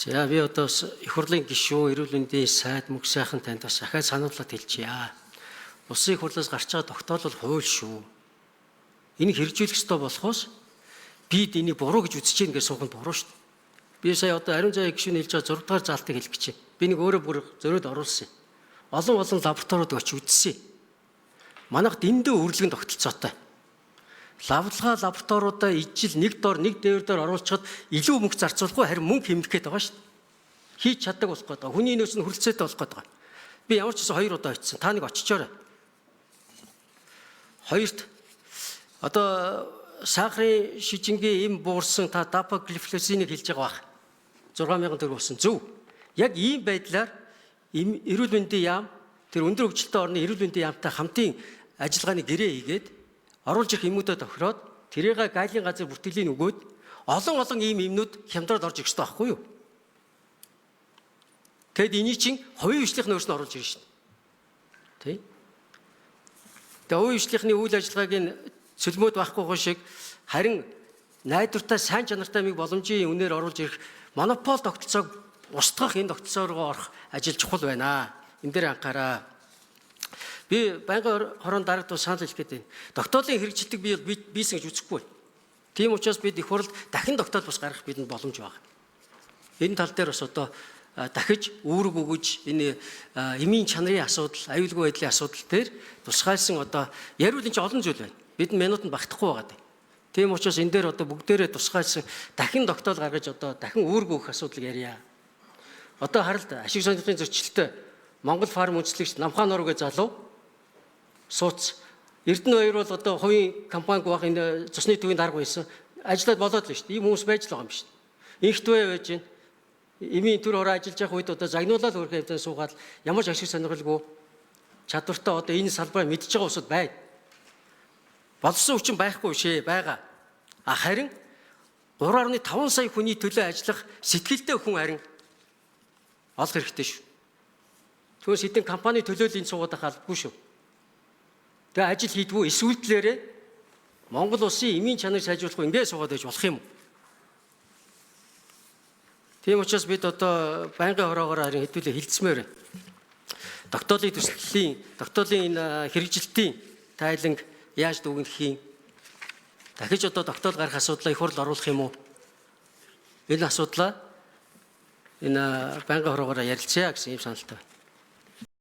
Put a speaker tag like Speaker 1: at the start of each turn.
Speaker 1: За би одоо их хурлын гишүүн эрүүл мэндийн сайд мөнх сайхан танд бас ахаа сануулгад хэлчихье. Улсын их хурлаас гарч байгаа тогтоол бол хууль шүү. Энийг хэрэгжүүлэх ёстой болохоос бид энийг буруу гэж үзэж гин гэж суух нь буруу шүү. Би сая одоо ариун заяа гишүүн хэлж байгаа 6 дугаар заалтыг хэлэх гэж байна. Би нэг өөрөө бүр зөрөөд оруулсан. Олон лабораториуд очиж үзсэн. Манайх дэндээ үргэлжлэн тогтолцоотой. Лабораториудаа ижил нэг дор нэг дээвэр дээр оруулчихад илүү мөнгө зарцуулахгүй харин мөнгө хэмнэх гээд байгаа шүү дээ. Хийж чаддаг болох гээд байгаа. Хүний нөөц нь хүрэлцээтэй болох гээд байгаа. Би ямар ч гэсэн 2 удаа очсон. Та нэг очичоорой. Хоёрт одоо сахарын шижингийн эм буурсан та дапаглифлозиныг хэлж байгаа бах. 6000 төгрөг болсон. Зөв. Яг ийм байдлаар эрүүл мэндийн яам тэр өндөр хөгжилтэй орны эрүүл мэндийн яамтай хамтын ажиллагааны гэрээ хийгээд оруулж ирэх эмүүдээ тохироод тэрийг гайлын газар бүртгэлийн өгөөд олон ийм эмнүүд хямдраад орж ирэх хэрэгтэй байхгүй юу? Тэгэд эний чинь хувийн хвшлийнхны өөрснөө оруулж ирнэ шин. Тэ? Тэгээ хувийн хвшлийнхны үйл ажиллагааг нь цөлмөөд байхгүй шиг харин найдвартай сайн чанартай миг боломжийн үнээр оруулж ирэх монопол тогтолцоог устгах энэ тогтолцоо руу орох ажил чухал байна. Энэ дээр анхаараа. Би байнгын хорон дарагт санал хэлэх гээд байна. Тогтоолын хэрэгжилтийг би бийсэн гэж үзэхгүй. Тийм учраас бид их хурлд дахин тогтоол бас гаргах бидэнд боломж байна. Энэ тал дээр бас одоо дахиж үүрэг өгөж энэ эмийн чанарын асуудал, аюулгүй байдлын асуудал дээр тусгайлсан одоо яриул энэ олон зүйл байна. Бидэнд минутанд багтахгүй байгаа. Тийм учраас энэ дээр одоо бүгдээрээ тусгайлсан дахин тогтоол гаргаж одоо дахин үүрэг өгөх асуудал ярья. Одоо харалт ашиг сонирхлын зөрчилтэй Монгол фарм үндэслэгч Намхан Орог залуу сууц Эрдэнэ баяр бол одоо хувийн компаниг баг энэ цусны төвийн дарга байсан ажиллаад болоод л шүү дээ. Ийм хүмүүс байж л байгаа юм шүү дээ. Инхтвэ байж байна. Эмийн төр хороо ажиллаж явах үед одоо загнуулаад хөрөх хэвдэн суугаад ямар ч ашиг сонирхолгүй чадвартай одоо энэ салбараа мэдж байгаа усуд байна. Болсон хүчин байхгүй шээ байгаа. Харин 3.5 сая хүний төлөө ажиллах сэтгэлтэй хүн харин олох хэрэгтэй шүү. Түүнээс эдгээр компани төлөөллийн суугаад халбгүй шүү. Тэгээ ажил хийдгүү эсвэлтлээрээ Монгол улсын эмийн чанарыг сайжруулах ингээд суугаад байж болох юм уу? Тийм учраас бид одоо байнгын хороогоор харин хэдүүлээ хилцмээр байна. Тогтоолын энэ хэрэгжилтийн тайланг яаж дүгнэх юм? Дахиж одоо тогтоол гарах асуудлаа их хурл оруулах юм уу? Энэ асуудлаа энэ байнгын хороогоор ярилцъя гэсэн юм саналтай байна.